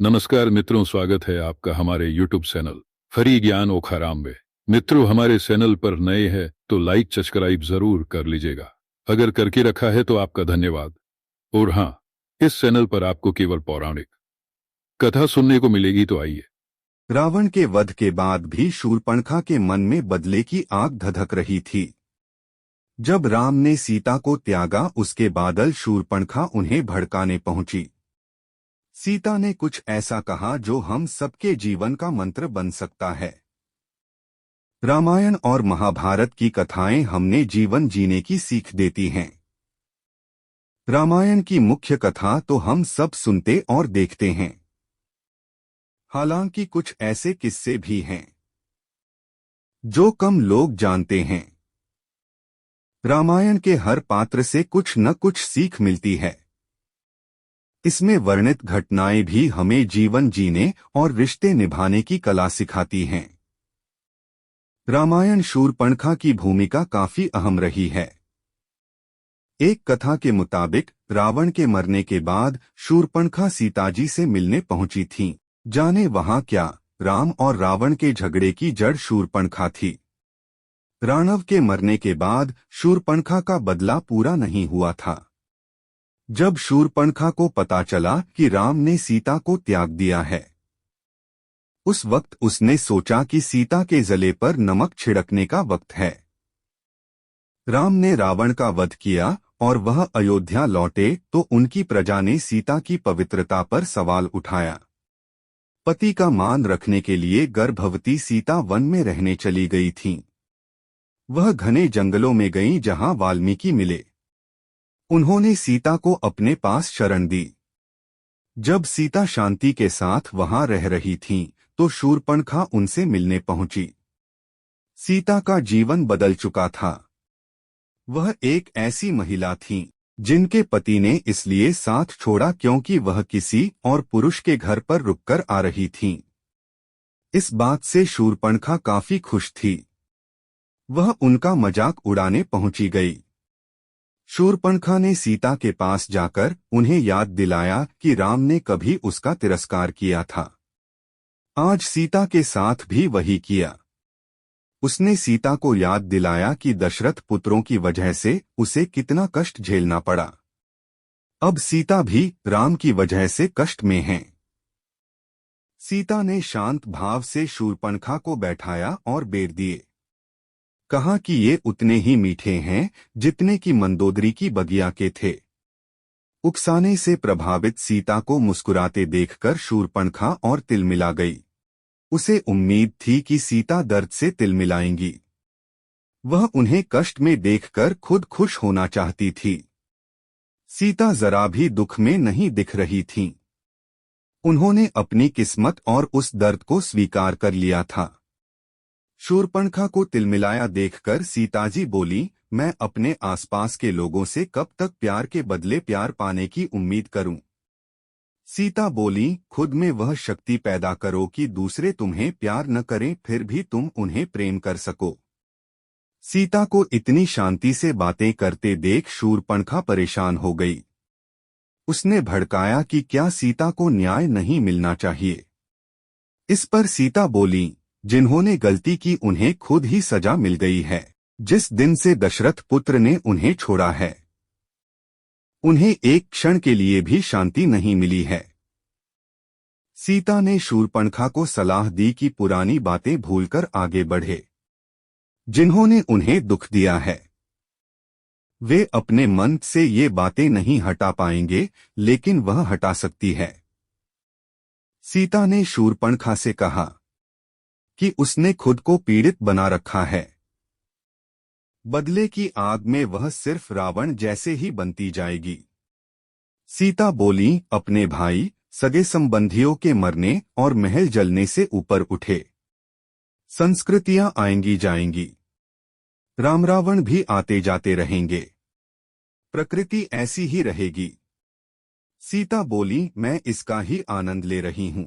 नमस्कार मित्रों, स्वागत है आपका हमारे YouTube चैनल फरी ज्ञान ओखाराम में। मित्रों, हमारे चैनल पर नए हैं तो लाइक सब्सक्राइब जरूर कर लीजिएगा। अगर करके रखा है तो आपका धन्यवाद। और हाँ, इस चैनल पर आपको केवल पौराणिक कथा सुनने को मिलेगी, तो आइए। रावण के वध के बाद भी शूर्पणखा के मन में बदले की आग धधक रही थी। जब राम ने सीता को त्यागा, उसके बादल शूर्पणखा उन्हें भड़काने पहुंची। सीता ने कुछ ऐसा कहा जो हम सबके जीवन का मंत्र बन सकता है। रामायण और महाभारत की कथाएं हमने जीवन जीने की सीख देती हैं। रामायण की मुख्य कथा तो हम सब सुनते और देखते हैं। हालांकि कुछ ऐसे किस्से भी हैं जो कम लोग जानते हैं। रामायण के हर पात्र से कुछ न कुछ सीख मिलती है। इसमें वर्णित घटनाएं भी हमें जीवन जीने और रिश्ते निभाने की कला सिखाती हैं। रामायण शूर्पणखा की भूमिका काफी अहम रही है। एक कथा के मुताबिक रावण के मरने के बाद शूर्पणखा सीताजी से मिलने पहुंची थीं। जाने वहां क्या, राम और रावण के झगड़े की जड़ शूर्पणखा थी। रावण के मरने के बाद शूर्पणखा का बदला पूरा नहीं हुआ था। जब शूर्पणखा को पता चला कि राम ने सीता को त्याग दिया है, उस वक्त उसने सोचा कि सीता के जले पर नमक छिड़कने का वक्त है। राम ने रावण का वध किया और वह अयोध्या लौटे तो उनकी प्रजा ने सीता की पवित्रता पर सवाल उठाया। पति का मान रखने के लिए गर्भवती सीता वन में रहने चली गई थीं। वह घने जंगलों में गईं जहां वाल्मीकि मिले। उन्होंने सीता को अपने पास शरण दी। जब सीता शांति के साथ वहां रह रही थीं, तो शूर्पणखा उनसे मिलने पहुंची। सीता का जीवन बदल चुका था। वह एक ऐसी महिला थीं जिनके पति ने इसलिए साथ छोड़ा क्योंकि वह किसी और पुरुष के घर पर रुककर आ रही थीं। इस बात से शूर्पणखा काफी खुश थी। वह उनका मजाक उड़ाने पहुंची गई। शूर्पणखा ने सीता के पास जाकर उन्हें याद दिलाया कि राम ने कभी उसका तिरस्कार किया था। आज सीता के साथ भी वही किया। उसने सीता को याद दिलाया कि दशरथ पुत्रों की वजह से उसे कितना कष्ट झेलना पड़ा। अब सीता भी राम की वजह से कष्ट में है। सीता ने शांत भाव से शूर्पणखा को बैठाया और बेर दिए। कहा कि ये उतने ही मीठे हैं जितने कि मंदोदरी की बगिया के थे। उकसाने से प्रभावित सीता को मुस्कुराते देखकर शूर्पणखा और तिलमिला गई। उसे उम्मीद थी कि सीता दर्द से तिलमिलाएंगी। वह उन्हें कष्ट में देखकर खुद खुश होना चाहती थी। सीता जरा भी दुख में नहीं दिख रही थीं। उन्होंने अपनी किस्मत और उस दर्द को स्वीकार कर लिया था। शूर्पणखा को तिलमिलाया देखकर सीताजी बोली, मैं अपने आसपास के लोगों से कब तक प्यार के बदले प्यार पाने की उम्मीद करूं? सीता बोली, खुद में वह शक्ति पैदा करो कि दूसरे तुम्हें प्यार न करें फिर भी तुम उन्हें प्रेम कर सको। सीता को इतनी शांति से बातें करते देख शूर्पणखा परेशान हो गई। उसने भड़काया कि क्या सीता को न्याय नहीं मिलना चाहिए। इस पर सीता बोली, जिन्होंने गलती की उन्हें खुद ही सजा मिल गई है। जिस दिन से दशरथ पुत्र ने उन्हें छोड़ा है, उन्हें एक क्षण के लिए भी शांति नहीं मिली है। सीता ने शूर्पणखा को सलाह दी कि पुरानी बातें भूलकर आगे बढ़े। जिन्होंने उन्हें दुख दिया है, वे अपने मन से ये बातें नहीं हटा पाएंगे, लेकिन वह हटा सकती है। सीता ने शूर्पणखा से कहा कि उसने खुद को पीड़ित बना रखा है। बदले की आग में वह सिर्फ रावण जैसे ही बनती जाएगी। सीता बोली, अपने भाई सगे संबंधियों के मरने और महल जलने से ऊपर उठे संस्कृतियां आएंगी जाएंगी। राम रावण भी आते जाते रहेंगे। प्रकृति ऐसी ही रहेगी। सीता बोली, मैं इसका ही आनंद ले रही हूं।